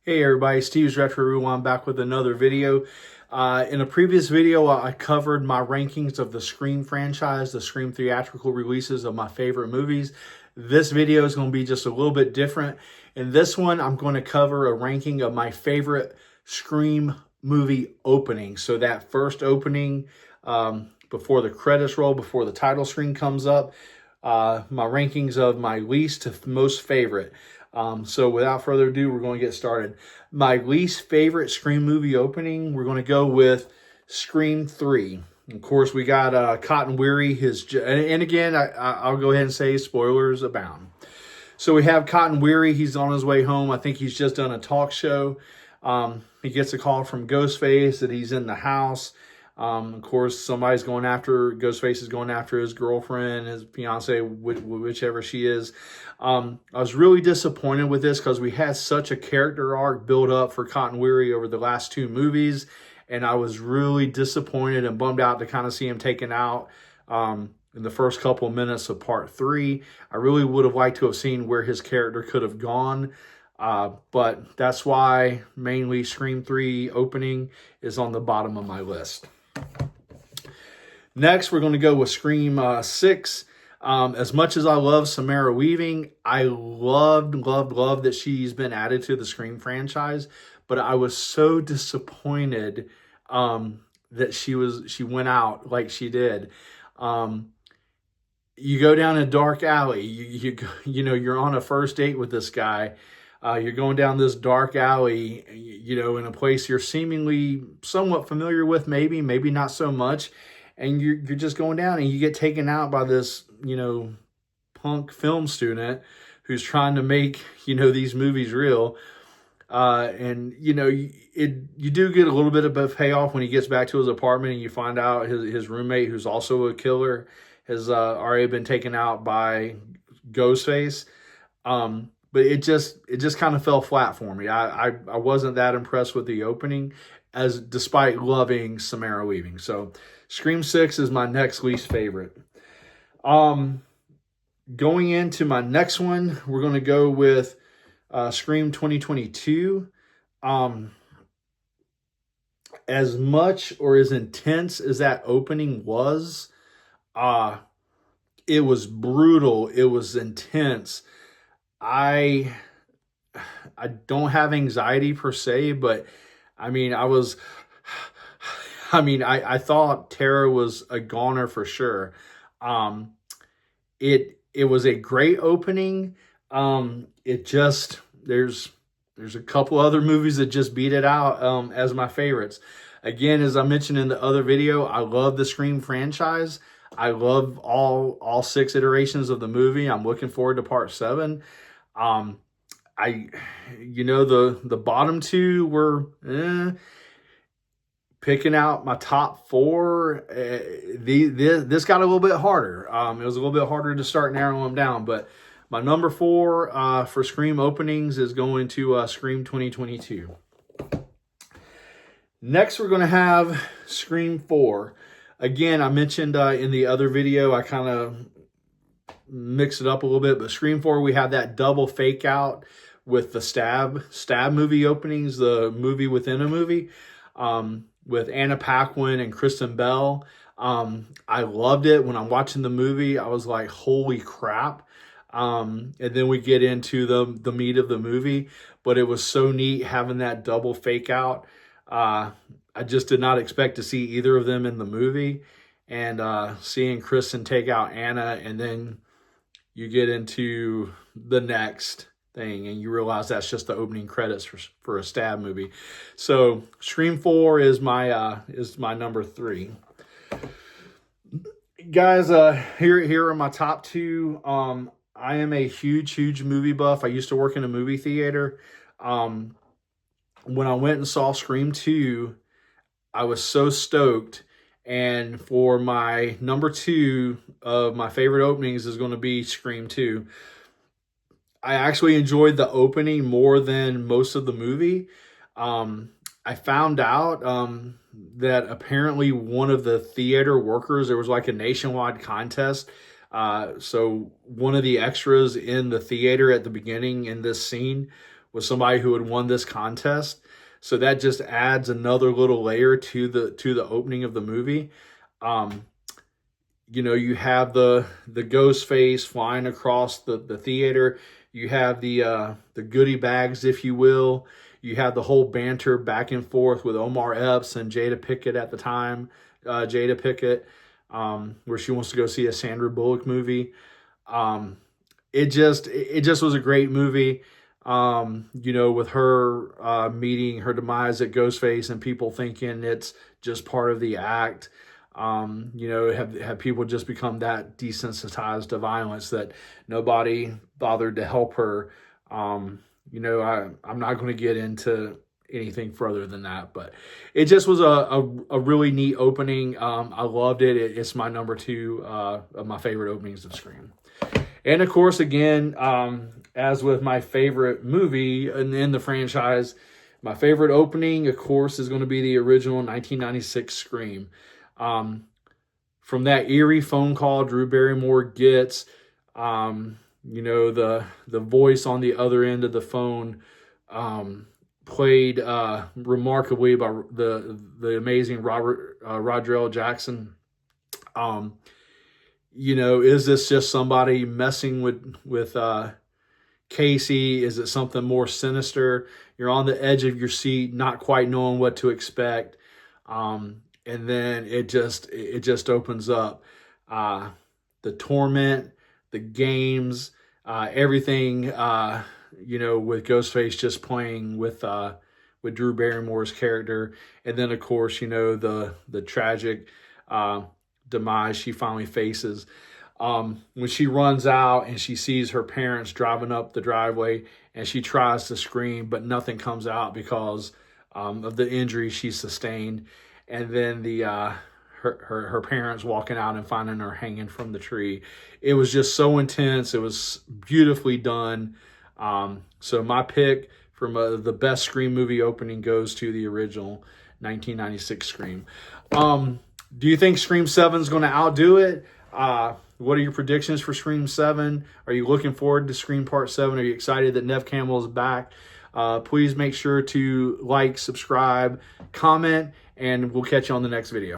Hey everybody, Steve's Retro Rewind back with another video. In a previous video, I covered my rankings of the Scream franchise, the Scream theatrical releases of my favorite movies. This video is going to be just a little bit different. In this one, I'm going to cover a ranking of my favorite Scream movie openings. So that first opening, before the credits roll, before the title screen comes up, my rankings of my least to most favorite. So without further ado, we're going to get started. My least favorite Scream movie opening, we're going to go with Scream 3. Of course, we got Cotton Weary. And again, I'll go ahead and say spoilers abound. So we have Cotton Weary. He's on his way home. I think he's just done a talk show. He gets a call from Ghostface that he's in the house. Of course, Ghostface is going after his girlfriend, his fiance, whichever she is. I was really disappointed with this because we had such a character arc built up for Cotton Weary over the last two movies. And I was really disappointed and bummed out to kind of see him taken out in the first couple of minutes of part 3. I really would have liked to have seen where his character could have gone. But that's why mainly Scream 3 opening is on the bottom of my list. Next, we're going to go with Scream 6. As much as I love Samara Weaving, I loved that she's been added to the Scream franchise. But I was so disappointed that she went out like she did. You go down a dark alley. You're on a first date with this guy. You're going down this dark alley, in a place you're seemingly somewhat familiar with, maybe not so much. And you're just going down and you get taken out by this, punk film student who's trying to make, these movies real. And you do get a little bit of a payoff when he gets back to his apartment and you find out his roommate, who's also a killer, has already been taken out by Ghostface. But it just kind of fell flat for me. I wasn't that impressed with the opening, despite loving Samara Weaving. So Scream 6 is my next least favorite. Going into my next one, we're going to go with Scream 2022. As much or as intense as that opening was, it was brutal. It was intense. I don't have anxiety per se, but I thought Tara was a goner for sure. It was a great opening. There's a couple other movies that just beat it out as my favorites. Again, as I mentioned in the other video, I love the Scream franchise. I love all 6 iterations of the movie. I'm looking forward to part 7. The bottom 2 were picking out my top 4. This got a little bit harder. It was a little bit harder to start narrowing them down, but my number 4 for Scream openings is going to Scream 2022. Next, we're going to have Scream 4. Again, I mentioned in the other video, I kind of mix it up a little bit, but Scream 4, we have that double fake out with the stab movie openings, the movie within a movie, with Anna Paquin and Kristen Bell. I loved it. When I'm watching the movie, I was like, holy crap. And then we get into the meat of the movie, but it was so neat having that double fake out. I just did not expect to see either of them in the movie, and seeing Kristen take out Anna, and then you get into the next thing and you realize that's just the opening credits for a stab movie. So Scream 4 is my number 3. Guys, here are my top 2. I am a huge movie buff. I used to work in a movie theater. When I went and saw Scream 2, I was so stoked. And for my number 2 of my favorite openings is going to be Scream 2. I actually enjoyed the opening more than most of the movie. I found out that apparently one of the theater workers, there was like a nationwide contest. So one of the extras in the theater at the beginning in this scene was somebody who had won this contest. So that just adds another little layer to the opening of the movie. You know, you have the ghost face flying across the theater. You have the goodie bags, if you will. You have the whole banter back and forth with Omar Epps and Jada Pinkett at the time. Jada Pinkett, where she wants to go see a Sandra Bullock movie. It just was a great movie. You know, with her meeting her demise at Ghostface and people thinking it's just part of the act. You know, have people just become that desensitized to violence that nobody bothered to help her. You know, I'm not going to get into anything further than that, but it just was a really neat opening. I loved it. It's my number 2 of my favorite openings of Scream. And of course, again, as with my favorite movie in the franchise, my favorite opening, of course, is going to be the original 1996 Scream. From that eerie phone call Drew Barrymore gets, you know, the voice on the other end of the phone, played remarkably by the amazing Rodrell Jackson. You know, is this just somebody messing with Casey? Is it something more sinister? You're on the edge of your seat, not quite knowing what to expect. And then it just opens up. The torment, the games, everything, you know, with Ghostface just playing with Drew Barrymore's character. And then, of course, you know, the tragic demise she finally faces. When she runs out and she sees her parents driving up the driveway and she tries to scream, but nothing comes out because of the injury she sustained. And then her parents walking out and finding her hanging from the tree. It was just so intense. It was beautifully done. So my pick from the best Scream movie opening goes to the original 1996 Scream. Do you think Scream 7 is going to outdo it? What are your predictions for Scream 7? Are you looking forward to Scream Part 7? Are you excited that Neve Campbell is back? Please make sure to like, subscribe, comment, and we'll catch you on the next video.